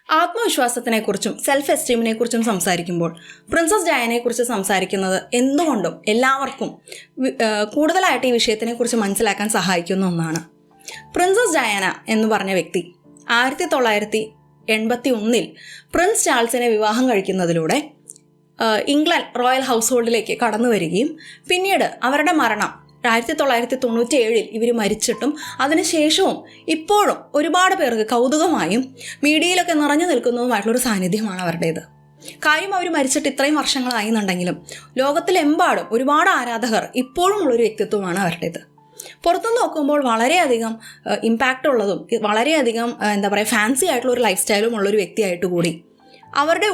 ആത്മവിശ്വാസത്തിനെക്കുറിച്ചും self എസ്റ്റീമിനെക്കുറിച്ചും സംസാരിക്കുമ്പോൾ princess ഡയാനയെക്കുറിച്ച് സംസാരിക്കുന്നത് എന്തുകൊണ്ടും എല്ലാവർക്കും കൂടുതലായിട്ട് ഈ വിഷയത്തിനെക്കുറിച്ച് മനസ്സിലാക്കാൻ സഹായിക്കുന്ന ഒന്നാണ്. പ്രിൻസസ് ഡയാന എന്ന് പറഞ്ഞ വ്യക്തി 1981 പ്രിൻസ് ചാൾസിനെ വിവാഹം കഴിക്കുന്നതിലൂടെ ഇംഗ്ലണ്ട് റോയൽ ഹൗസ് ഹോൾഡിലേക്ക് കടന്നു വരികയും പിന്നീട് അവരുടെ മരണം 1997 ഇവർ മരിച്ചിട്ടും അതിനുശേഷവും ഇപ്പോഴും ഒരുപാട് പേർക്ക് കൗതുകമായും മീഡിയയിലൊക്കെ നിറഞ്ഞു നിൽക്കുന്നതുമായിട്ടുള്ളൊരു സാന്നിധ്യമാണ് അവരുടേത്. കാര്യം അവർ മരിച്ചിട്ട് ഇത്രയും വർഷങ്ങളായി എന്നുണ്ടെങ്കിലും ലോകത്തിലെമ്പാടും ഒരുപാട് ആരാധകർ ഇപ്പോഴും ഉള്ളൊരു വ്യക്തിത്വമാണ് അവരുടേത്. പുറത്തുനിന്ന് നോക്കുമ്പോൾ വളരെയധികം ഇമ്പാക്റ്റ് ഉള്ളതും വളരെയധികം ഫാൻസി ആയിട്ടുള്ള ഒരു ലൈഫ് സ്റ്റൈലും ഉള്ളൊരു വ്യക്തിയായിട്ട് കൂടി അവരുടെ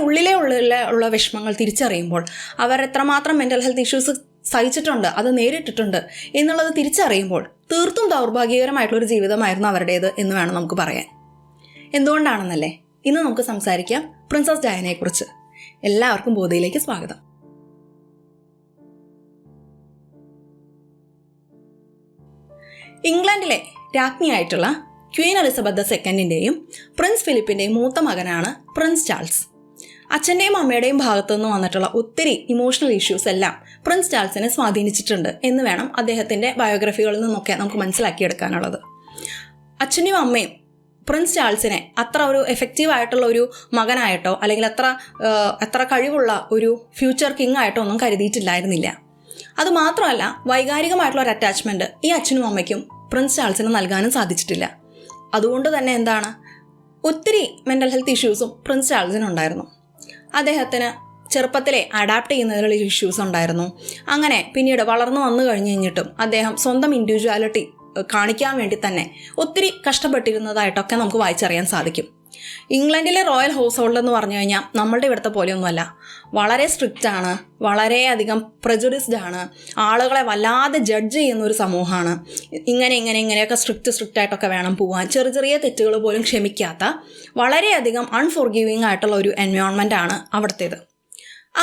ഉള്ള വിഷമങ്ങൾ തിരിച്ചറിയുമ്പോൾ അവർ എത്രമാത്രം മെൻ്റൽ ഹെൽത്ത് ഇഷ്യൂസ് സഹിച്ചിട്ടുണ്ട്, അത് നേരിട്ടിട്ടുണ്ട് എന്നുള്ളത് തിരിച്ചറിയുമ്പോൾ തീർത്തും ദൗർഭാഗ്യകരമായിട്ടുള്ളൊരു ജീവിതമായിരുന്നു അവരുടേത് എന്ന് വേണം നമുക്ക് പറയാൻ. എന്തുകൊണ്ടാണെന്നല്ലേ ഇന്ന് നമുക്ക് സംസാരിക്കാം പ്രിൻസസ് ഡയാനയെക്കുറിച്ച്. എല്ലാവർക്കും ബോധിയിലേക്ക് സ്വാഗതം. ഇംഗ്ലണ്ടിലെ രാജ്ഞിയായിട്ടുള്ള ക്വീൻ എലിസബത്ത് II പ്രിൻസ് ഫിലിപ്പിൻ്റെയും മൂത്ത മകനാണ് പ്രിൻസ് ചാൾസ്. അച്ഛൻ്റെയും അമ്മയുടെയും ഭാഗത്തു നിന്ന് വന്നിട്ടുള്ള ഒത്തിരി ഇമോഷണൽ ഇഷ്യൂസ് എല്ലാം പ്രിൻസ് ചാൾസിനെ സ്വാധീനിച്ചിട്ടുണ്ട് എന്ന് വേണം അദ്ദേഹത്തിൻ്റെ ബയോഗ്രഫികളിൽ നിന്നൊക്കെ നമുക്ക് മനസ്സിലാക്കിയെടുക്കാനുള്ളത്. അച്ഛനും അമ്മയും പ്രിൻസ് ചാൾസിനെ അത്ര ഒരു എഫക്റ്റീവായിട്ടുള്ള ഒരു മകനായിട്ടോ അല്ലെങ്കിൽ അത്ര കഴിവുള്ള ഒരു ഫ്യൂച്ചർ കിങ് ആയിട്ടോ ഒന്നും കരുതിയിട്ടില്ലായിരുന്നില്ല. അതുമാത്രമല്ല, വൈകാരികമായിട്ടുള്ള ഒരു അറ്റാച്ച്മെൻറ്റ് ഈ അച്ഛനും അമ്മയ്ക്കും പ്രിൻസ് ചാൾസിന് നൽകാനും സാധിച്ചിട്ടില്ല. അതുകൊണ്ട് തന്നെ ഒത്തിരി മെൻ്റൽ ഹെൽത്ത് ഇഷ്യൂസും പ്രിൻസ് ചാൾസിനുണ്ടായിരുന്നു. അദ്ദേഹത്തിന് ചെറുപ്പത്തിലെ അഡാപ്റ്റ് ചെയ്യുന്നതിലുള്ള ഇഷ്യൂസ് ഉണ്ടായിരുന്നു. അങ്ങനെ പിന്നീട് വളർന്നു വന്നു കഴിഞ്ഞിട്ടും അദ്ദേഹം സ്വന്തം ഇൻഡിവിജ്വാലിറ്റി കാണിക്കാൻ വേണ്ടി തന്നെ ഒത്തിരി കഷ്ടപ്പെട്ടിരുന്നതായിട്ടൊക്കെ നമുക്ക് വായിച്ചറിയാൻ സാധിക്കും. ഇംഗ്ലണ്ടിലെ റോയൽ ഹൗസ് ഹോൾഡ് എന്ന് പറഞ്ഞു കഴിഞ്ഞാൽ നമ്മളുടെ ഇവിടുത്തെ പോലെയൊന്നുമല്ല. വളരെ സ്ട്രിക്റ്റ് ആണ്, വളരെയധികം പ്രജുഡിസ്ഡ് ആണ്, ആളുകളെ വല്ലാതെ ജഡ്ജ് ചെയ്യുന്ന ഒരു സമൂഹമാണ്. ഇങ്ങനെയൊക്കെ സ്ട്രിക്റ്റ് ആയിട്ടൊക്കെ വേണം പോകാൻ. ചെറിയ തെറ്റുകൾ പോലും ക്ഷമിക്കാത്ത വളരെയധികം അൺഫോർഗീവിങ് ആയിട്ടുള്ള ഒരു എൻവയോൺമെൻ്റ് ആണ് അവിടുത്തേത്.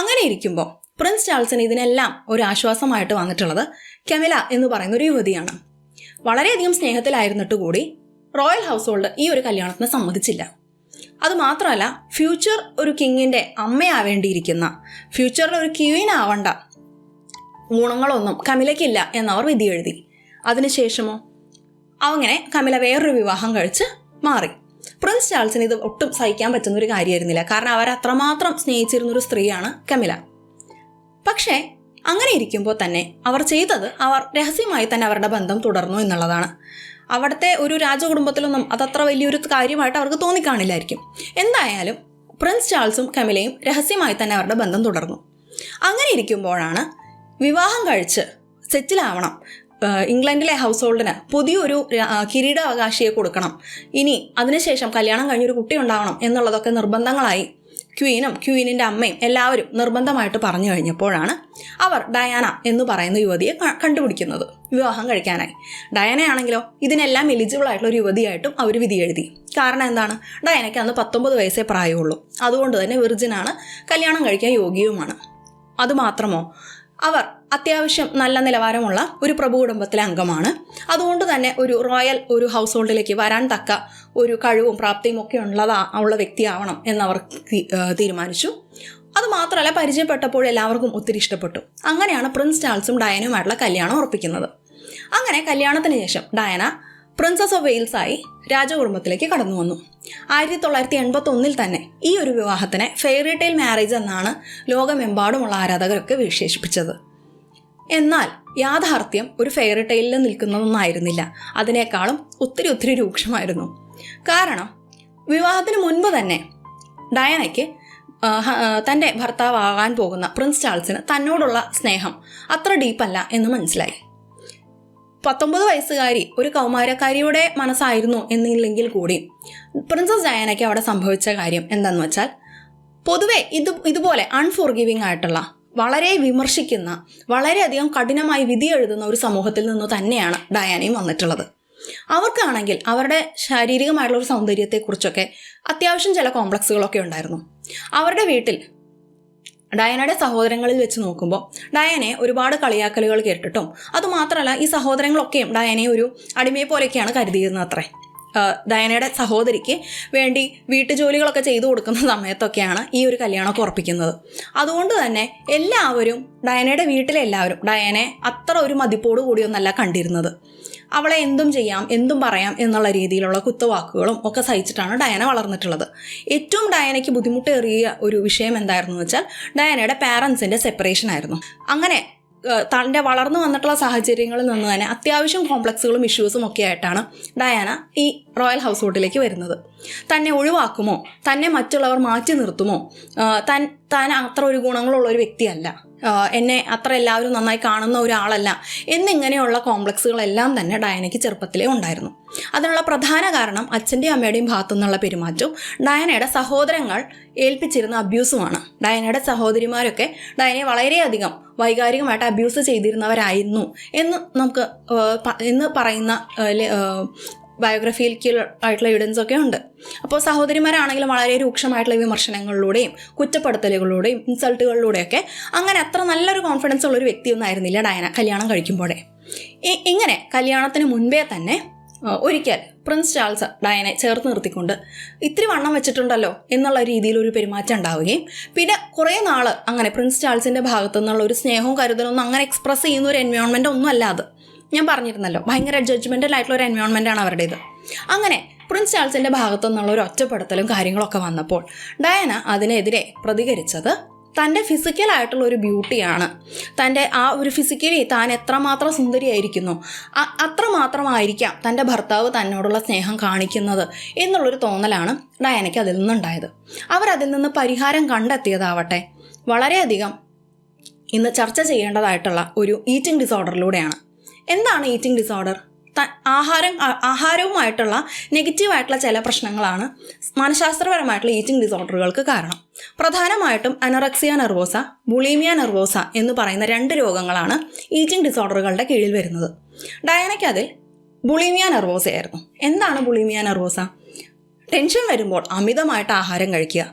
അങ്ങനെ ഇരിക്കുമ്പോൾ പ്രിൻസ് ചാൾസിന് ഇതിനെല്ലാം ഒരു ആശ്വാസമായിട്ട് വന്നിട്ടുള്ളത് കെമില എന്ന് പറയുന്ന ഒരു യുവതിയാണ്. വളരെയധികം സ്നേഹത്തിലായിരുന്നിട്ട് കൂടി റോയൽ ഹൗസ് ഹോൾഡ് ഈ ഒരു കല്യാണത്തിന് സമ്മതിച്ചില്ല. അതുമാത്രമല്ല, ഫ്യൂച്ചർ ഒരു കിങ്ങിൻ്റെ അമ്മയാവേണ്ടിയിരിക്കുന്ന, ഫ്യൂച്ചറിൽ ഒരു ക്വീൻ ആവേണ്ട ഗുണങ്ങളൊന്നും കമിലയ്ക്കില്ല എന്നവർ വിധി എഴുതി. അതിനുശേഷമോ അങ്ങനെ കമില വേറൊരു വിവാഹം കഴിച്ച് മാറി. പ്രിൻസ് ചാൾസിന് ഇത് ഒട്ടും സഹിക്കാൻ പറ്റുന്നൊരു കാര്യമായിരുന്നില്ല. കാരണം അവരത്രമാത്രം സ്നേഹിച്ചിരുന്നൊരു സ്ത്രീയാണ് കമില. പക്ഷേ അങ്ങനെ ഇരിക്കുമ്പോൾ തന്നെ അവർ ചെയ്തത് അവർ രഹസ്യമായി തന്നെ അവരുടെ ബന്ധം തുടർന്നു എന്നുള്ളതാണ്. അവിടുത്തെ ഒരു രാജകുടുംബത്തിലൊന്നും അതത്ര വലിയൊരു കാര്യമായിട്ട് അവർക്ക് തോന്നിക്കാണില്ലായിരിക്കും. എന്തായാലും പ്രിൻസ് ചാൾസും കമിലയും രഹസ്യമായി തന്നെ അവരുടെ ബന്ധം തുടർന്നു. അങ്ങനെ ഇരിക്കുമ്പോഴാണ് വിവാഹം കഴിച്ച് സെറ്റിലാവണം, ഇംഗ്ലണ്ടിലെ ഹൗസ് ഹോൾഡിന് പുതിയൊരു കിരീടാവകാശിയെ കൊടുക്കണം, ഇനി അതിനുശേഷം കല്യാണം കഴിഞ്ഞൊരു കുട്ടി ഉണ്ടാവണം എന്നുള്ളതൊക്കെ നിർബന്ധങ്ങളായി ക്വീനിൻ്റെ അമ്മയും എല്ലാവരും നിർബന്ധമായിട്ട് പറഞ്ഞു കഴിഞ്ഞപ്പോഴാണ് അവർ ഡയാന എന്ന് പറയുന്ന യുവതിയെ കണ്ടുപിടിക്കുന്നത് വിവാഹം കഴിക്കാനായി. ഡയാനയാണെങ്കിലോ ഇതിനെല്ലാം എലിജിബിൾ ആയിട്ടുള്ള ഒരു യുവതിയായിട്ടും അവർ വിധി എഴുതി. കാരണം എന്താണ്, ഡയാനയ്ക്ക് അന്ന് 19 വയസ്സേ പ്രായമുള്ളൂ. അതുകൊണ്ട് തന്നെ വിർജിനാണ്, കല്യാണം കഴിക്കാൻ യോഗ്യവുമാണ്. അതുമാത്രമോ, അവർ അത്യാവശ്യം നല്ല നിലവാരമുള്ള ഒരു പ്രഭു കുടുംബത്തിലെ അംഗമാണ്. അതുകൊണ്ട് തന്നെ ഒരു ഹൗസ് ഹോൾഡിലേക്ക് വരാൻ തക്ക ഒരു കഴിവും പ്രാപ്തിയും ഒക്കെ ഉള്ള വ്യക്തിയാവണം എന്നവർ തീരുമാനിച്ചു. അതുമാത്രമല്ല, പരിചയപ്പെട്ടപ്പോൾ എല്ലാവർക്കും ഒത്തിരി ഇഷ്ടപ്പെട്ടു. അങ്ങനെയാണ് പ്രിൻസ് ചാൾസും ഡയാനയുമായിട്ടുള്ള കല്യാണം ഉറപ്പിക്കുന്നത്. അങ്ങനെ കല്യാണത്തിന് ശേഷം ഡയാന പ്രിൻസസ് ഓഫ് വെയിൽസായി രാജകുടുംബത്തിലേക്ക് കടന്നു വന്നു. 1981 തന്നെ ഈ ഒരു വിവാഹത്തിനെ ഫെയറി ടെയിൽ മാരേജ് എന്നാണ് ലോകമെമ്പാടുമുള്ള ആരാധകരൊക്കെ വിശേഷിപ്പിച്ചത്. എന്നാൽ യാഥാർത്ഥ്യം ഒരു ഫെയറി ടെയിലിൽ നിൽക്കുന്നതൊന്നായിരുന്നില്ല. അതിനേക്കാളും ഒത്തിരി രൂക്ഷമായിരുന്നു. കാരണം വിവാഹത്തിന് മുൻപ് തന്നെ ഡയാനയ്ക്ക് തൻ്റെ ഭർത്താവാകാൻ പോകുന്ന പ്രിൻസ് ചാൾസിന് തന്നോടുള്ള സ്നേഹം അത്ര ഡീപ്പല്ല എന്ന് മനസ്സിലായി. 19 വയസ്സുകാരി ഒരു കൗമാരക്കാരിയുടെ മനസ്സായിരുന്നു എന്നില്ലെങ്കിൽ കൂടി പ്രിൻസസ് ഡയാനയ്ക്ക് അവിടെ സംഭവിച്ച കാര്യം എന്താണെന്ന് വെച്ചാൽ, പൊതുവെ ഇതുപോലെ അൺഫോർഗിവിങ് ആയിട്ടുള്ള, വളരെ വിമർശിക്കുന്ന, വളരെയധികം കഠിനമായി വിധി എഴുതുന്ന ഒരു സമൂഹത്തിൽ നിന്ന് തന്നെയാണ് ഡയാനയും വന്നിട്ടുള്ളത്. അവർക്കാണെങ്കിൽ അവരുടെ ശാരീരികമായിട്ടുള്ള ഒരു സൗന്ദര്യത്തെക്കുറിച്ചൊക്കെ അത്യാവശ്യം ചില കോംപ്ലക്സുകളൊക്കെ ഉണ്ടായിരുന്നു. അവരുടെ വീട്ടിൽ ഡയാനയുടെ സഹോദരങ്ങളിൽ വെച്ച് നോക്കുമ്പോൾ ഡയാനയെ ഒരുപാട് കളിയാക്കലുകൾ കേട്ടിട്ടും അതുമാത്രമല്ല ഈ സഹോദരങ്ങളൊക്കെയും ഡയാനയെ ഒരു അടിമയെ പോലെയൊക്കെയാണ് കരുതിയിരുന്നത് അത്രേ. ഡയാനയുടെ സഹോദരിക്ക് വേണ്ടി വീട്ടുജോലികളൊക്കെ ചെയ്തു കൊടുക്കുന്ന സമയത്തൊക്കെയാണ് ഈ ഒരു കല്യാണമൊക്കെ ഉറപ്പിക്കുന്നത്. അതുകൊണ്ട് തന്നെ എല്ലാവരും, ഡയാനയുടെ വീട്ടിലെ എല്ലാവരും ഡയാനയെ അത്ര ഒരു മതിപ്പോടു കൂടിയൊന്നല്ല കണ്ടിരുന്നത്. അവളെ എന്തും ചെയ്യാം, എന്തും പറയാം എന്നുള്ള രീതിയിലുള്ള കുത്തുവാക്കുകളും ഒക്കെ സഹിച്ചിട്ടാണ് ഡയാന വളർന്നിട്ടുള്ളത്. ഏറ്റവും ഡയാനയ്ക്ക് ബുദ്ധിമുട്ടേറിയ ഒരു വിഷയം എന്തായിരുന്നു വെച്ചാൽ ഡയാനയുടെ പാരൻസിൻ്റെ സെപ്പറേഷൻ ആയിരുന്നു. അങ്ങനെ തൻ്റെ വളർന്നു വന്നിട്ടുള്ള സാഹചര്യങ്ങളിൽ നിന്ന് തന്നെ അത്യാവശ്യം കോംപ്ലക്സുകളും ഇഷ്യൂസും ഒക്കെ ആയിട്ടാണ് ഡയാന ഈ റോയൽ ഹൗസ് ഹോൾഡിലേക്ക് വരുന്നത്. തന്നെ ഒഴിവാക്കുമോ, തന്നെ മറ്റുള്ളവർ മാറ്റി നിർത്തുമോ, താൻ അത്ര ഒരു ഗുണങ്ങളുള്ള ഒരു വ്യക്തിയല്ല, എന്നെ അത്ര എല്ലാവരും നന്നായി കാണുന്ന ഒരാളല്ല എന്നിങ്ങനെയുള്ള കോംപ്ലക്സുകളെല്ലാം തന്നെ ഡയാനയ്ക്ക് ചെറുപ്പത്തിലേ ഉണ്ടായിരുന്നു. അതിനുള്ള പ്രധാന കാരണം അച്ഛൻ്റെയും അമ്മയുടെയും ഭാഗത്തു നിന്നുള്ള പെരുമാറ്റവും ഡയാനയുടെ സഹോദരങ്ങൾ ഏൽപ്പിച്ചിരുന്ന അബ്യൂസുമാണ്. ഡയാനയുടെ സഹോദരിമാരൊക്കെ ഡയാനയെ വളരെയധികം വൈകാരികമായിട്ട് അബ്യൂസ് ചെയ്തിരുന്നവരായിരുന്നു എന്ന് പറയുന്ന ബയോഗ്രഫിയിൽ ആയിട്ടുള്ള എവിഡൻസ് ഒക്കെ ഉണ്ട്. അപ്പോൾ സഹോദരിമാരാണെങ്കിലും വളരെ രൂക്ഷമായിട്ടുള്ള വിമർശനങ്ങളിലൂടെയും കുറ്റപ്പെടുത്തലുകളിലൂടെയും ഇൻസൾട്ടുകളിലൂടെയൊക്കെ അങ്ങനെ അത്ര നല്ലൊരു കോൺഫിഡൻസ് ഉള്ളൊരു വ്യക്തിയൊന്നും ആയിരുന്നില്ല ഡയാന കല്യാണം കഴിക്കുമ്പോഴേ. ഇങ്ങനെ കല്യാണത്തിന് മുൻപേ തന്നെ ഒരിക്കൽ പ്രിൻസ് ചാൾസ് ഡയാനെ ചേർത്ത് നിർത്തിക്കൊണ്ട് ഇത്തിരി വണ്ണം വെച്ചിട്ടുണ്ടല്ലോ എന്നുള്ള രീതിയിലൊരു പെരുമാറ്റം ഉണ്ടാവുകയും പിന്നെ കുറേ നാൾ അങ്ങനെ പ്രിൻസ് ചാൾസിൻ്റെ ഭാഗത്തു നിന്നുള്ള ഒരു സ്നേഹവും കരുതലൊന്നും അങ്ങനെ എക്സ്പ്രസ് ചെയ്യുന്ന ഒരു എൻവയോൺമെൻ്റ് ഒന്നും അല്ല അത്. ഞാൻ പറഞ്ഞിരുന്നല്ലോ, ഭയങ്കര ജഡ്ജ്മെൻ്റൽ ആയിട്ടുള്ള ഒരു എൻവയോൺമെൻ്റാണ് അവരുടേത്. അങ്ങനെ പ്രിൻസ് ചാൾസിൻ്റെ ഭാഗത്തു നിന്നുള്ള ഒരു ഒറ്റപ്പെടുത്തലും കാര്യങ്ങളൊക്കെ വന്നപ്പോൾ ഡയാന അതിനെതിരെ പ്രതികരിച്ചത് തൻ്റെ ഫിസിക്കലായിട്ടുള്ള ഒരു ബ്യൂട്ടിയാണ്, തൻ്റെ ആ ഒരു ഫിസിക്കലി താൻ എത്രമാത്രം സുന്ദരിയായിരിക്കുന്നു അത്രമാത്രമായിരിക്കാം തൻ്റെ ഭർത്താവ് തന്നോടുള്ള സ്നേഹം കാണിക്കുന്നത് എന്നുള്ളൊരു തോന്നലാണ് ഡയാനയ്ക്ക് അതിൽ നിന്നുണ്ടായത്. അവരതിൽ നിന്ന് പരിഹാരം കണ്ടെത്തിയതാവട്ടെ വളരെയധികം ഇന്ന് ചർച്ച ചെയ്യേണ്ടതായിട്ടുള്ള ഒരു ഈറ്റിംഗ് ഡിസോർഡറിലൂടെയാണ്. എന്താണ് ഈറ്റിംഗ് ഡിസോർഡർ? ആഹാരവുമായിട്ടുള്ള നെഗറ്റീവായിട്ടുള്ള ചില പ്രശ്നങ്ങളാണ് മനഃശാസ്ത്രപരമായിട്ടുള്ള ഈറ്റിംഗ് ഡിസോർഡറുകൾക്ക് കാരണം. പ്രധാനമായിട്ടും അനോറക്സിയ നെർവോസ, ബുളീമിയ നെർവോസ എന്ന് പറയുന്ന 2 രോഗങ്ങളാണ് ഈറ്റിംഗ് ഡിസോർഡറുകളുടെ കീഴിൽ വരുന്നത്. ഡയാനയ്ക്ക് അതിൽ ബുളീമിയ നെർവോസ ആയിരുന്നു. എന്താണ് ബുളീമിയ നെർവോസ? ടെൻഷൻ വരുമ്പോൾ അമിതമായിട്ട് ആഹാരം കഴിക്കുക.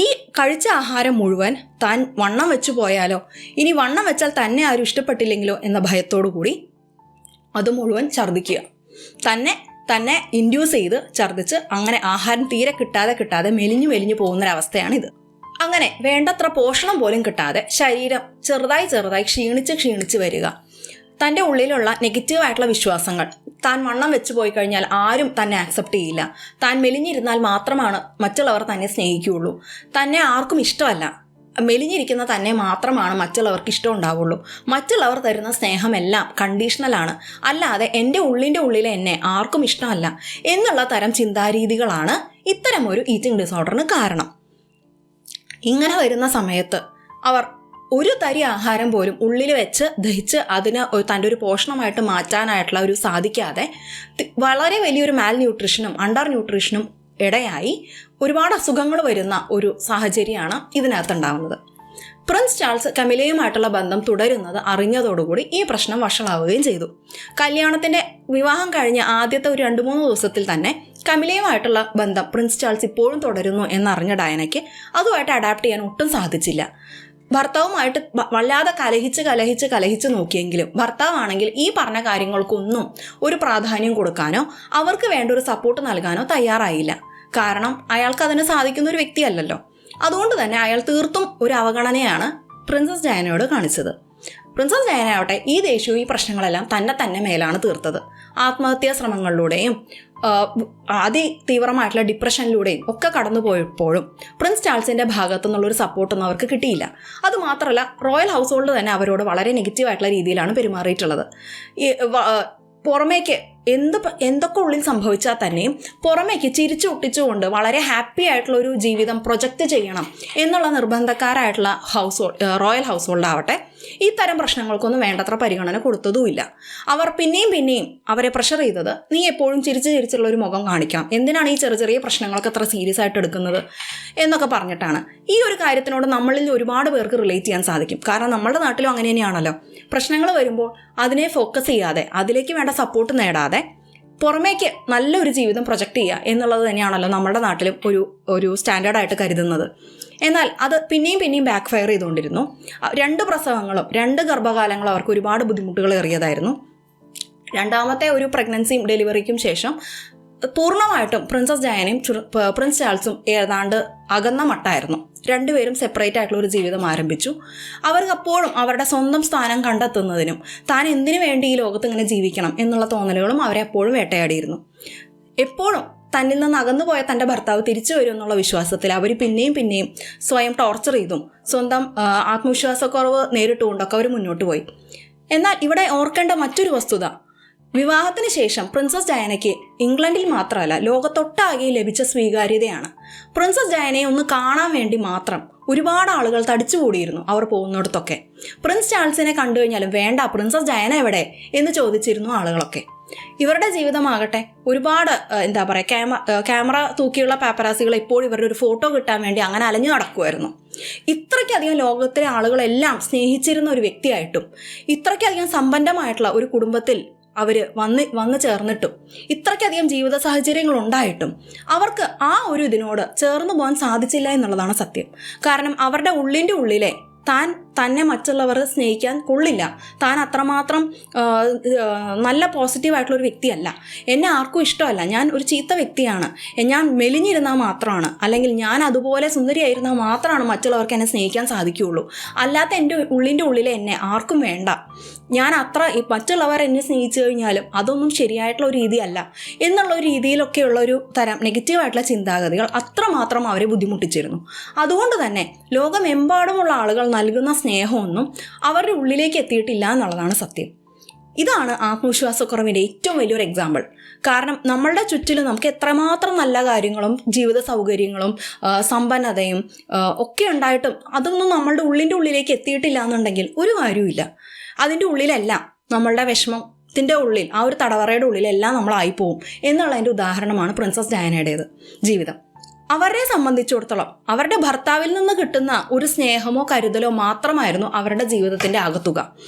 ഈ കഴിച്ച ആഹാരം മുഴുവൻ താൻ വണ്ണം വെച്ചു പോയാലോ, ഇനി വണ്ണം വെച്ചാൽ തന്നെ ആരും ഇഷ്ടപ്പെട്ടില്ലെങ്കിലോ എന്ന ഭയത്തോടു കൂടി അത് മുഴുവൻ ഛർദ്ദിക്കുക. തന്നെ ഇൻഡ്യൂസ് ചെയ്ത് ഛർദ്ദിച്ച് അങ്ങനെ ആഹാരം തീരെ കിട്ടാതെ മെലിഞ്ഞു പോകുന്നൊരവസ്ഥയാണിത്. അങ്ങനെ വേണ്ടത്ര പോഷണം പോലും കിട്ടാതെ ശരീരം ചെറുതായി ക്ഷീണിച്ച് വരിക. തൻ്റെ ഉള്ളിലുള്ള നെഗറ്റീവായിട്ടുള്ള വിശ്വാസങ്ങൾ, താൻ വണ്ണം വെച്ച് പോയി കഴിഞ്ഞാൽ ആരും തന്നെ ആക്സെപ്റ്റ് ചെയ്യില്ല, താൻ മെലിഞ്ഞിരുന്നാൽ മാത്രമാണ് മറ്റുള്ളവർ തന്നെ സ്നേഹിക്കുകയുള്ളൂ, തന്നെ ആർക്കും ഇഷ്ടമല്ല, മെലിഞ്ഞിരിക്കുന്ന തന്നെ മാത്രമാണ് മറ്റുള്ളവർക്ക് ഇഷ്ടം ഉണ്ടാവുള്ളൂ, മറ്റുള്ളവർ തരുന്ന സ്നേഹമെല്ലാം കണ്ടീഷണലാണ്, അല്ലാതെ എൻ്റെ ഉള്ളിലെ എന്നെ ആർക്കും ഇഷ്ടമല്ല എന്നുള്ള തരം ചിന്താരീതികളാണ് ഇത്തരമൊരു ഈറ്റിംഗ് ഡിസോർഡറിന് കാരണം. ഇങ്ങനെ വരുന്ന സമയത്ത് അവർ ഒരു തരി ആഹാരം പോലും ഉള്ളിൽ വെച്ച് ദഹിച്ച് അതിന് തൻ്റെ ഒരു പോഷണമായിട്ട് മാറ്റാനായിട്ടുള്ള ഒരു സാധിക്കാതെ വളരെ വലിയൊരു മാൽ ന്യൂട്രീഷനും അണ്ടർ ന്യൂട്രീഷനും ഇടയായി ഒരുപാട് അസുഖങ്ങൾ വരുന്ന ഒരു സാഹചര്യമാണ് ഇതിനകത്തുണ്ടാകുന്നത്. പ്രിൻസ് ചാൾസ് കമിലയുമായിട്ടുള്ള ബന്ധം തുടരുന്നത് അറിഞ്ഞതോടുകൂടി ഈ പ്രശ്നം വഷളാവുകയും ചെയ്തു. വിവാഹം കഴിഞ്ഞ ആദ്യത്തെ ഒരു 2-3 ദിവസത്തിൽ തന്നെ കമിലയുമായിട്ടുള്ള ബന്ധം പ്രിൻസ് ചാൾസ് ഇപ്പോഴും തുടരുന്നു എന്നറിഞ്ഞ ഡയാനയ്ക്ക് അതുമായിട്ട് അഡാപ്റ്റ് ചെയ്യാൻ ഒട്ടും സാധിച്ചില്ല. ഭർത്താവുമായിട്ട് വല്ലാതെ കലഹിച്ച് നോക്കിയെങ്കിലും ഭർത്താവാണെങ്കിൽ ഈ പറഞ്ഞ കാര്യങ്ങൾക്കൊന്നും ഒരു പ്രാധാന്യം കൊടുക്കാനോ അവർക്ക് വേണ്ട ഒരു സപ്പോർട്ട് നൽകാനോ തയ്യാറായില്ല. കാരണം അയാൾക്ക് അതിന് സാധിക്കുന്ന ഒരു വ്യക്തിയല്ലല്ലോ. അതുകൊണ്ട് തന്നെ അയാൾ തീർത്തും ഒരു അവഗണനയാണ് പ്രിൻസസ് ഡയാനയോട് കാണിച്ചത്. പ്രിൻസസ് ഡയാന ആവട്ടെ ഈ ദേഷ്യവും ഈ പ്രശ്നങ്ങളെല്ലാം തന്നെ മേലാണ് തീർത്തത്. ആത്മഹത്യാ ശ്രമങ്ങളിലൂടെയും തീവ്രമായിട്ടുള്ള ഡിപ്രഷനിലൂടെയും ഒക്കെ കടന്നുപോയപ്പോഴും പ്രിൻസ് ചാൾസിൻ്റെ ഭാഗത്തു നിന്നുള്ളൊരു സപ്പോർട്ടൊന്നും അവർക്ക് കിട്ടിയില്ല. അതുമാത്രമല്ല റോയൽ ഹൗസ് ഹോൾഡ് തന്നെ അവരോട് വളരെ നെഗറ്റീവായിട്ടുള്ള രീതിയിലാണ് പെരുമാറിയിട്ടുള്ളത്. പുറമേക്ക് എന്തൊക്കെ ഉള്ളിൽ സംഭവിച്ചാൽ തന്നെയും പുറമേക്ക് ചിരിച്ചു ഒട്ടിച്ചുകൊണ്ട് വളരെ ഹാപ്പി ആയിട്ടുള്ള ഒരു ജീവിതം പ്രൊജക്റ്റ് ചെയ്യണം എന്നുള്ള നിർബന്ധക്കാരായിട്ടുള്ള റോയൽ ഹൗസ് ഹോൾഡ് ആവട്ടെ ഇത്തരം പ്രശ്നങ്ങൾക്കൊന്നും വേണ്ടത്ര പരിഗണന കൊടുത്തതുമില്ല. അവർ പിന്നെയും അവരെ പ്രഷർ ചെയ്തത് നീ എപ്പോഴും ചിരിച്ചുള്ള ഒരു മുഖം കാണിക്കണം, എന്തിനാണ് ഈ ചെറിയ പ്രശ്നങ്ങളൊക്കെ അത്ര സീരിയസ് ആയിട്ട് എടുക്കുന്നത് എന്നൊക്കെ പറഞ്ഞിട്ടാണ്. ഈ ഒരു കാര്യത്തിനോട് നമ്മളിൽ ഒരുപാട് പേർക്ക് റിലേറ്റ് ചെയ്യാൻ സാധിക്കും. കാരണം നമ്മുടെ നാട്ടിലും അങ്ങനെ തന്നെയാണല്ലോ. പ്രശ്നങ്ങൾ വരുമ്പോൾ അതിനെ ഫോക്കസ് ചെയ്യാതെ അതിലേക്ക് വേണ്ട സപ്പോർട്ട് നേടാതെ പുറമേക്ക് നല്ലൊരു ജീവിതം പ്രൊജക്റ്റ് ചെയ്യുക എന്നുള്ളത് തന്നെയാണല്ലോ നമ്മുടെ നാട്ടിലും ഒരു സ്റ്റാൻഡേർഡായിട്ട് കരുതുന്നത്. എന്നാൽ അത് പിന്നെയും ബാക്ക് ഫയർ ചെയ്തുകൊണ്ടിരുന്നു. 2 പ്രസവങ്ങളും 2 ഗർഭകാലങ്ങളും അവർക്ക് ഒരുപാട് ബുദ്ധിമുട്ടുകൾ ഏറിയതായിരുന്നു. രണ്ടാമത്തെ ഒരു പ്രഗ്നൻസിയും ഡെലിവറിക്കും ശേഷം പൂർണ്ണമായിട്ടും പ്രിൻസസ് ഡയാനയും പ്രിൻസ് ചാൾസും ഏതാണ്ട് അകന്ന മട്ടായിരുന്നു. രണ്ടുപേരും സെപ്പറേറ്റ് ആയിട്ടുള്ള ഒരു ജീവിതം ആരംഭിച്ചു. അവർക്ക് അപ്പോഴും അവരുടെ സ്വന്തം സ്ഥാനം കണ്ടെത്തുന്നതിനും താൻ എന്തിനു വേണ്ടി ഈ ലോകത്ത് ഇങ്ങനെ ജീവിക്കണം എന്നുള്ള തോന്നലുകളും അവരെ എപ്പോഴും വേട്ടയാടിയിരുന്നു. എപ്പോഴും തന്നിൽ നിന്ന് അകന്നുപോയ തൻ്റെ ഭർത്താവ് തിരിച്ചു വരും എന്നുള്ള വിശ്വാസത്തിൽ അവർ പിന്നെയും സ്വയം ടോർച്ചർ ചെയ്തും സ്വന്തം ആത്മവിശ്വാസക്കുറവ് നേരിട്ടുകൊണ്ടൊക്കെ അവർ മുന്നോട്ട് പോയി. എന്നാൽ ഇവിടെ ഓർക്കേണ്ട മറ്റൊരു വസ്തുത, വിവാഹത്തിന് ശേഷം പ്രിൻസസ് ഡയാനയ്ക്ക് ഇംഗ്ലണ്ടിൽ മാത്രമല്ല ലോകത്തൊട്ടാകെ ലഭിച്ച സ്വീകാര്യതയാണ്. പ്രിൻസസ് ഡയാനയെ ഒന്ന് കാണാൻ വേണ്ടി മാത്രം ഒരുപാട് ആളുകൾ തടിച്ചുകൂടിയിരുന്നു അവർ പോകുന്നിടത്തൊക്കെ. പ്രിൻസ് ചാൾസിനെ കണ്ടു കഴിഞ്ഞാലും വേണ്ട പ്രിൻസസ് ഡയാന എവിടെ എന്ന് ചോദിച്ചിരുന്നു ആളുകളൊക്കെ. ഇവരുടെ ജീവിതമാകട്ടെ ഒരുപാട് ക്യാമറ തൂക്കിയുള്ള പാപ്പരാസികൾ എപ്പോഴും ഇവരുടെ ഒരു ഫോട്ടോ കിട്ടാൻ വേണ്ടി അങ്ങനെ അലഞ്ഞു നടക്കുമായിരുന്നു. ഇത്രയ്ക്കധികം ലോകത്തിലെ ആളുകളെല്ലാം സ്നേഹിച്ചിരുന്ന ഒരു വ്യക്തിയായിട്ടും ഇത്രയ്ക്കധികം സമ്പന്നമായിട്ടുള്ള ഒരു കുടുംബത്തിൽ അവർ വന്ന് ചേർന്നിട്ടും ഇത്രയ്ക്കധികം ജീവിത സാഹചര്യങ്ങൾ ഉണ്ടായിട്ടും അവർക്ക് ആ ഒരു ഇതിനോട് ചേർന്ന് പോകാൻ സാധിച്ചില്ല എന്നുള്ളതാണ് സത്യം. കാരണം അവരുടെ ഉള്ളിലെ തന്നെ മറ്റുള്ളവർ സ്നേഹിക്കാൻ കൊള്ളില്ല, താൻ അത്രമാത്രം നല്ല പോസിറ്റീവായിട്ടുള്ളൊരു വ്യക്തിയല്ല, എന്നെ ആർക്കും ഇഷ്ടമല്ല, ഞാൻ ഒരു ചീത്ത വ്യക്തിയാണ്, ഞാൻ മെലിഞ്ഞിരുന്നാൽ മാത്രമാണ്, അല്ലെങ്കിൽ ഞാൻ അതുപോലെ സുന്ദരിയായിരുന്നാൽ മാത്രമാണ് മറ്റുള്ളവർക്ക് എന്നെ സ്നേഹിക്കാൻ സാധിക്കുകയുള്ളൂ, അല്ലാത്ത എൻ്റെ ഉള്ളിലെ എന്നെ ആർക്കും വേണ്ട, ഞാൻ മറ്റുള്ളവർ എന്നെ സ്നേഹിച്ചു കഴിഞ്ഞാലും അതൊന്നും ശരിയായിട്ടുള്ള ഒരു രീതിയല്ല എന്നുള്ള ഒരു രീതിയിലൊക്കെയുള്ള ഒരു തരം നെഗറ്റീവായിട്ടുള്ള ചിന്താഗതികൾ അത്രമാത്രം അവരെ ബുദ്ധിമുട്ടിച്ചിരുന്നു. അതുകൊണ്ട് തന്നെ ലോകമെമ്പാടുമുള്ള ആളുകൾ നൽകുന്ന സ്നേഹമൊന്നും അവരുടെ ഉള്ളിലേക്ക് എത്തിയിട്ടില്ല എന്നുള്ളതാണ് സത്യം. ഇതാണ് ആത്മവിശ്വാസക്കുറവിൻ്റെ ഏറ്റവും വലിയൊരു എക്സാമ്പിൾ. കാരണം നമ്മളുടെ ചുറ്റിലും നമുക്ക് എത്രമാത്രം നല്ല കാര്യങ്ങളും ജീവിത സൗകര്യങ്ങളും സമ്പന്നതയും ഒക്കെ ഉണ്ടായിട്ടും അതൊന്നും നമ്മളുടെ ഉള്ളിലേക്ക് എത്തിയിട്ടില്ല എന്നുണ്ടെങ്കിൽ ഒരു കാര്യവുമില്ല. അതിൻ്റെ ഉള്ളിലെല്ലാം നമ്മളുടെ വിഷമത്തിൻ്റെ ഉള്ളിൽ, ആ ഒരു തടവറയുടെ ഉള്ളിലെല്ലാം നമ്മളായിപ്പോവും എന്നുള്ളതിൻ്റെ ഉദാഹരണമാണ് പ്രിൻസസ് ഡയാനയുടേത് ജീവിതം. അവരെ സംബന്ധിച്ചിടത്തോളം അവരുടെ ഭർത്താവിൽ നിന്ന് കിട്ടുന്ന ഒരു സ്നേഹമോ കരുതലോ മാത്രമായിരുന്നു അവരുടെ ജീവിതത്തിൻ്റെ ആകത്തുക.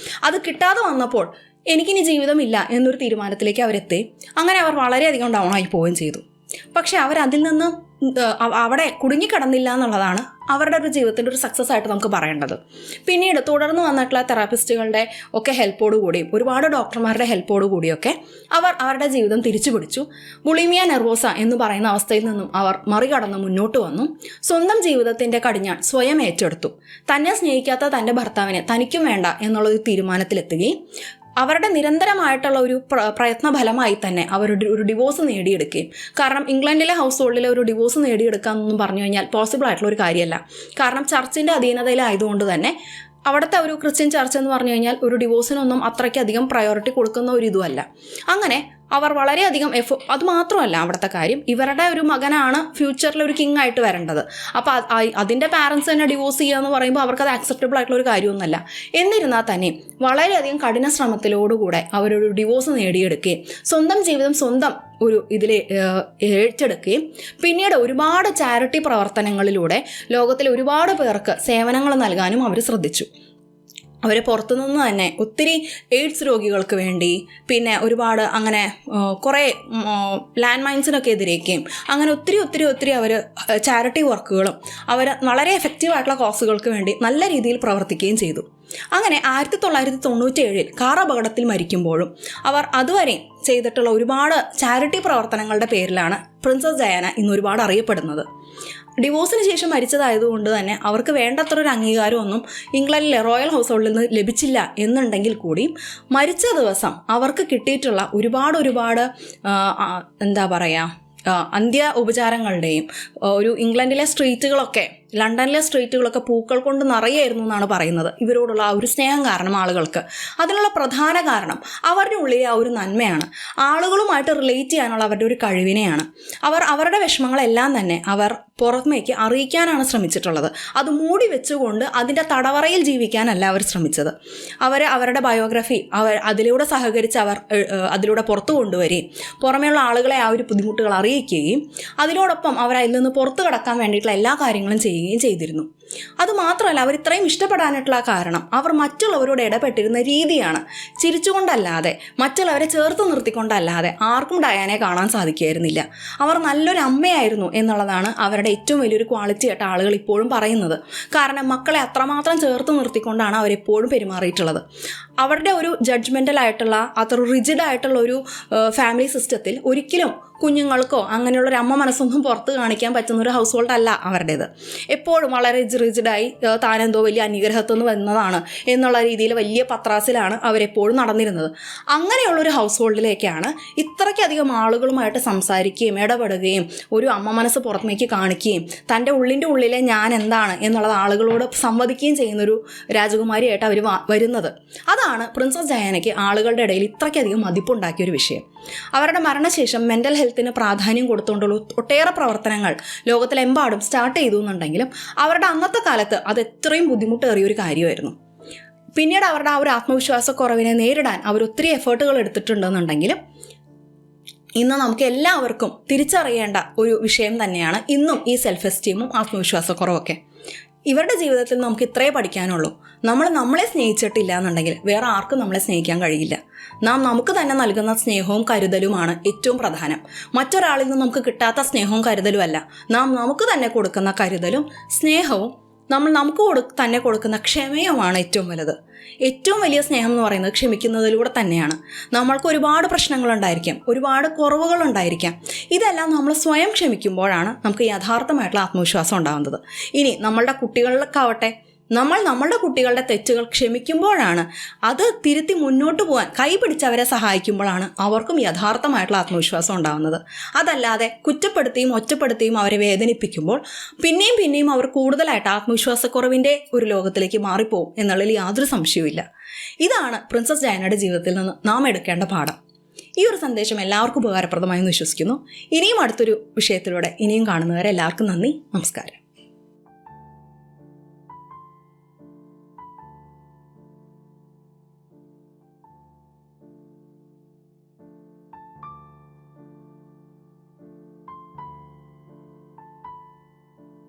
അത് കിട്ടാതെ വന്നപ്പോൾ എനിക്കിനി ജീവിതമില്ല എന്നൊരു തീരുമാനത്തിലേക്ക് അവരെത്തി. അങ്ങനെ അവർ വളരെയധികം ഡൗൺ ആയി പോവുകയും ചെയ്തു. പക്ഷെ അവരതിൽ നിന്ന് അവിടെ കുടുങ്ങിക്കിടന്നില്ല എന്നുള്ളതാണ് അവരുടെ ഒരു ജീവിതത്തിൻ്റെ ഒരു സക്സസ് ആയിട്ട് നമുക്ക് പറയേണ്ടത്. പിന്നീട് തുടർന്ന് വന്നിട്ടുള്ള തെറാപ്പിസ്റ്റുകളുടെ ഒക്കെ ഹെൽപ്പോടുകൂടിയും ഒരുപാട് ഡോക്ടർമാരുടെ ഹെൽപ്പോടുകൂടിയൊക്കെ അവരുടെ ജീവിതം തിരിച്ചു പിടിച്ചു. ബുളിമിയ നെർവോസ എന്ന് പറയുന്ന അവസ്ഥയിൽ നിന്നും അവർ മറികടന്ന് മുന്നോട്ട് വന്നു. സ്വന്തം ജീവിതത്തിൻ്റെ കടിഞ്ഞാൺ സ്വയം ഏറ്റെടുത്തു. തന്നെ സ്നേഹിക്കാത്ത തൻ്റെ ഭർത്താവിനെ തനിക്കും വേണ്ട എന്നുള്ളൊരു തീരുമാനത്തിലെത്തുകയും അവരുടെ നിരന്തരമായിട്ടുള്ള ഒരു പ്രയത്ന ഫലമായി തന്നെ അവരുടെ ഒരു ഡിവോഴ്സ് നേടിയെടുക്കുകയും, കാരണം ഇംഗ്ലണ്ടിലെ ഹൗസ് ഹോൾഡിലെ ഒരു ഡിവോഴ്സ് നേടിയെടുക്കുക എന്നൊന്നും പറഞ്ഞു കഴിഞ്ഞാൽ പോസിബിൾ ആയിട്ടുള്ള ഒരു കാര്യമല്ല. കാരണം ചർച്ചിൻ്റെ അധീനതയിലായതുകൊണ്ട് തന്നെ അവിടുത്തെ ഒരു ക്രിസ്ത്യൻ ചർച്ച് എന്ന് പറഞ്ഞു കഴിഞ്ഞാൽ ഒരു ഡിവോഴ്സിനൊന്നും അത്രയ്ക്കധികം പ്രയോറിറ്റി കൊടുക്കുന്ന ഒരു ഇതുമല്ല. അങ്ങനെ അവർ വളരെയധികം അത് മാത്രമല്ല അവിടുത്തെ കാര്യം, ഇവരുടെ ഒരു മകനാണ് ഫ്യൂച്ചറിൽ ഒരു കിങ് ആയിട്ട് വരേണ്ടത്. അപ്പോൾ അതിൻ്റെ പാരൻസ് തന്നെ ഡിവോഴ്സ് ചെയ്യുക എന്ന് പറയുമ്പോൾ അവർക്കത് ആക്സെപ്റ്റബിൾ ആയിട്ടുള്ള ഒരു കാര്യമൊന്നുമല്ല. എന്നിരുന്നാൽ തന്നെ വളരെയധികം കഠിന ശ്രമത്തിലോടുകൂടെ അവരൊരു ഡിവോഴ്സ് നേടിയെടുക്കുകയും സ്വന്തം ജീവിതം സ്വന്തം ഒരു ഇതിൽ ഏറ്റെടുക്കുകയും പിന്നീട് ഒരുപാട് ചാരിറ്റി പ്രവർത്തനങ്ങളിലൂടെ ലോകത്തിലെ ഒരുപാട് പേർക്ക് സേവനങ്ങൾ നൽകാനും അവർ ശ്രദ്ധിച്ചു. അവർ പുറത്തുനിന്ന് തന്നെ ഒത്തിരി എയ്ഡ്സ് രോഗികൾക്ക് വേണ്ടി, പിന്നെ ഒരുപാട് അങ്ങനെ കുറേ ലാൻഡ് മൈൻസിനൊക്കെ എതിരേക്കുകയും അങ്ങനെ ഒത്തിരി അവർ ചാരിറ്റി വർക്കുകളും അവർ വളരെ എഫക്റ്റീവായിട്ടുള്ള കോസുകൾക്ക് വേണ്ടി നല്ല രീതിയിൽ പ്രവർത്തിക്കുകയും ചെയ്തു. അങ്ങനെ 1997 കാർ അപകടത്തിൽ മരിക്കുമ്പോഴും അവർ അതുവരെ ചെയ്തിട്ടുള്ള ഒരുപാട് ചാരിറ്റി പ്രവർത്തനങ്ങളുടെ പേരിലാണ് പ്രിൻസസ് ഡയാന ഇന്ന് ഒരുപാട് അറിയപ്പെടുന്നത്. ഡിവോഴ്സിന് ശേഷം മരിച്ചതായതുകൊണ്ട് തന്നെ അവർക്ക് വേണ്ടത്ര ഒരു അംഗീകാരമൊന്നും ഇംഗ്ലണ്ടിലെ റോയൽ ഹൗസ് ഹോൾഡിൽ നിന്ന് ലഭിച്ചില്ല എന്നുണ്ടെങ്കിൽ കൂടി മരിച്ച ദിവസം അവർക്ക് കിട്ടിയിട്ടുള്ള ഒരുപാട് അന്ത്യ ഉപചാരങ്ങളുടെയും ഒരു ഇംഗ്ലണ്ടിലെ സ്ട്രീറ്റുകളൊക്കെ, ലണ്ടനിലെ സ്ട്രീറ്റുകളൊക്കെ പൂക്കൾ കൊണ്ട് നിറയായിരുന്നു എന്നാണ് പറയുന്നത്. ഇവരോടുള്ള ആ ഒരു സ്നേഹം കാരണം ആളുകൾക്ക് അതിനുള്ള പ്രധാന കാരണം അവരുടെ ഉള്ളിലെ ആ ഒരു നന്മയാണ്, ആളുകളുമായിട്ട് റിലേറ്റ് ചെയ്യാനുള്ള അവരുടെ ഒരു കഴിവിനെയാണ്. അവരുടെ വിഷമങ്ങളെല്ലാം തന്നെ അവർ പുറമേക്ക് അറിയിക്കാനാണ് ശ്രമിച്ചിട്ടുള്ളത്. അത് മൂടി വെച്ചുകൊണ്ട് അതിൻ്റെ തടവറയിൽ ജീവിക്കാനല്ല അവർ ശ്രമിച്ചത്. അവരുടെ ബയോഗ്രഫി അതിലൂടെ സഹകരിച്ച് അതിലൂടെ പുറത്തു കൊണ്ടുവരികയും പുറമേയുള്ള ആളുകളെ ആ ഒരു ബുദ്ധിമുട്ടുകൾ അറിയിക്കുകയും അതിനോടൊപ്പം അവർ അതിൽ നിന്ന് പുറത്തു കടക്കാൻ വേണ്ടിയിട്ടുള്ള എല്ലാ കാര്യങ്ങളും ചെയ്യുകയും ചെയ്തിരുന്നു. അതുമാത്രമല്ല, അവർ ഇത്രയും ഇഷ്ടപ്പെടാനായിട്ടുള്ള കാരണം അവർ മറ്റുള്ളവരോട് ഇടപെട്ടിരുന്ന രീതിയാണ്. ചിരിച്ചുകൊണ്ടല്ലാതെ മറ്റുള്ളവരെ ചേർത്ത് നിർത്തിക്കൊണ്ടല്ലാതെ ആർക്കും ഡയാനയെ കാണാൻ സാധിക്കുമായിരുന്നില്ല. അവർ നല്ലൊരു അമ്മയായിരുന്നു എന്നുള്ളതാണ് അവരുടെ ഏറ്റവും വലിയൊരു ക്വാളിറ്റി ആയിട്ട് ആളുകൾ ഇപ്പോഴും പറയുന്നത്. കാരണം മക്കളെ അത്രമാത്രം ചേർത്ത് നിർത്തിക്കൊണ്ടാണ് അവരെപ്പോഴും പെരുമാറിയിട്ടുള്ളത്. അവരുടെ ഒരു ജഡ്ജ്മെൻ്റൽ ആയിട്ടുള്ള അത്ര റിജിഡ് ആയിട്ടുള്ള ഒരു ഫാമിലി സിസ്റ്റത്തിൽ ഒരിക്കലും കുഞ്ഞുങ്ങൾക്കോ അങ്ങനെയുള്ളൊരു അമ്മ മനസ്സൊന്നും പുറത്ത് കാണിക്കാൻ പറ്റുന്നൊരു ഹൗസ് ഹോൾഡ് അല്ല അവരുടേത്. എപ്പോഴും വളരെ റിജിഡായി താനെന്തോ വലിയ അനുഗ്രഹത്തുനിന്ന് വരുന്നതാണ് എന്നുള്ള രീതിയിൽ വലിയ പത്രാസിലാണ് അവരെപ്പോഴും നടന്നിരുന്നത്. അങ്ങനെയുള്ളൊരു ഹൗസ് ഹോൾഡിലേക്കാണ് ഇത്രയ്ക്കധികം ആളുകളുമായിട്ട് സംസാരിക്കുകയും ഇടപെടുകയും ഒരു അമ്മ മനസ്സ് പുറത്തേക്ക് കാണിക്കുകയും തൻ്റെ ഉള്ളിലെ ഞാൻ എന്താണ് എന്നുള്ളത് ആളുകളോട് സംവദിക്കുകയും ചെയ്യുന്നൊരു രാജകുമാരിയായിട്ട് അവർ വരുന്നത്. അതാണ് പ്രിൻസസ് ഡയാനയ്ക്ക് ആളുകളുടെ ഇടയിൽ ഇത്രയ്ക്കധികം മതിപ്പുണ്ടാക്കിയൊരു വിഷയം. അവരുടെ മരണശേഷം മെൻ്റൽ ഹെൽത്തിന് പ്രാധാന്യം കൊടുത്തുകൊണ്ടുള്ള ഒട്ടേറെ പ്രവർത്തനങ്ങൾ ലോകത്തിലെമ്പാടും സ്റ്റാർട്ട് ചെയ്തു എന്നുണ്ടെങ്കിലും അവരുടെ അന്നത്തെ കാലത്ത് അത് എത്രയും ബുദ്ധിമുട്ടേറിയൊരു കാര്യമായിരുന്നു. പിന്നീട് അവരുടെ ആ ഒരു ആത്മവിശ്വാസക്കുറവിനെ നേരിടാൻ അവർ ഒത്തിരി എഫേർട്ടുകൾ എടുത്തിട്ടുണ്ടെന്നുണ്ടെങ്കിലും ഇന്ന് നമുക്ക് എല്ലാവർക്കും തിരിച്ചറിയേണ്ട ഒരു വിഷയം തന്നെയാണ് ഇന്നും ഈ സെൽഫ് എസ്റ്റീമും ആത്മവിശ്വാസക്കുറവൊക്കെ. ഇവരുടെ ജീവിതത്തിൽ നമുക്ക് ഇത്രയേ പഠിക്കാനുള്ളൂ. നമ്മളെ സ്നേഹിച്ചിട്ടില്ല എന്നുണ്ടെങ്കിൽ വേറെ ആർക്കും നമ്മളെ സ്നേഹിക്കാൻ കഴിയില്ല. നമുക്ക് തന്നെ നൽകുന്ന സ്നേഹവും കരുതലുമാണ് ഏറ്റവും പ്രധാനം. മറ്റൊരാളിൽ നിന്ന് നമുക്ക് കിട്ടാത്ത സ്നേഹവും കരുതലും അല്ല, നമുക്ക് തന്നെ കൊടുക്കുന്ന കരുതലും സ്നേഹവും നമുക്ക് തന്നെ കൊടുക്കുന്ന ക്ഷമയുമാണ് ഏറ്റവും വലുത്. ഏറ്റവും വലിയ സ്നേഹം എന്ന് പറയുന്നത് ക്ഷമിക്കുന്നതിലൂടെ തന്നെയാണ്. നമ്മൾക്ക് ഒരുപാട് പ്രശ്നങ്ങളുണ്ടായിരിക്കാം, ഒരുപാട് കുറവുകളുണ്ടായിരിക്കാം. ഇതെല്ലാം നമ്മൾ സ്വയം ക്ഷമിക്കുമ്പോഴാണ് നമുക്ക് യഥാർത്ഥമായിട്ടുള്ള ആത്മവിശ്വാസം ഉണ്ടാകുന്നത്. ഇനി നമ്മളുടെ കുട്ടികൾക്കാവട്ടെ, നമ്മളുടെ കുട്ടികളുടെ തെറ്റുകൾ ക്ഷമിക്കുമ്പോഴാണ്, അത് തിരുത്തി മുന്നോട്ട് പോകാൻ കൈപിടിച്ചവരെ സഹായിക്കുമ്പോഴാണ് അവർക്കും യഥാർത്ഥമായിട്ടുള്ള ആത്മവിശ്വാസം ഉണ്ടാകുന്നത്. അതല്ലാതെ കുറ്റപ്പെടുത്തിയും ഒറ്റപ്പെടുത്തിയും അവരെ വേദനിപ്പിക്കുമ്പോൾ പിന്നെയും അവർ കൂടുതലായിട്ട് ആത്മവിശ്വാസക്കുറവിൻ്റെ ഒരു ലോകത്തിലേക്ക് മാറിപ്പോവും എന്നുള്ളതിൽ യാതൊരു സംശയവുമില്ല. ഇതാണ് പ്രിൻസസ് ഡയാനയുടെ ജീവിതത്തിൽ നിന്ന് നാം എടുക്കേണ്ട പാഠം. ഈ ഒരു സന്ദേശം എല്ലാവർക്കും ഉപകാരപ്രദമായി എന്ന് വിശ്വസിക്കുന്നു. ഇനിയും അടുത്തൊരു വിഷയത്തിലൂടെ ഇനിയും കാണുന്നവരെ എല്ലാവർക്കും നന്ദി, നമസ്കാരം.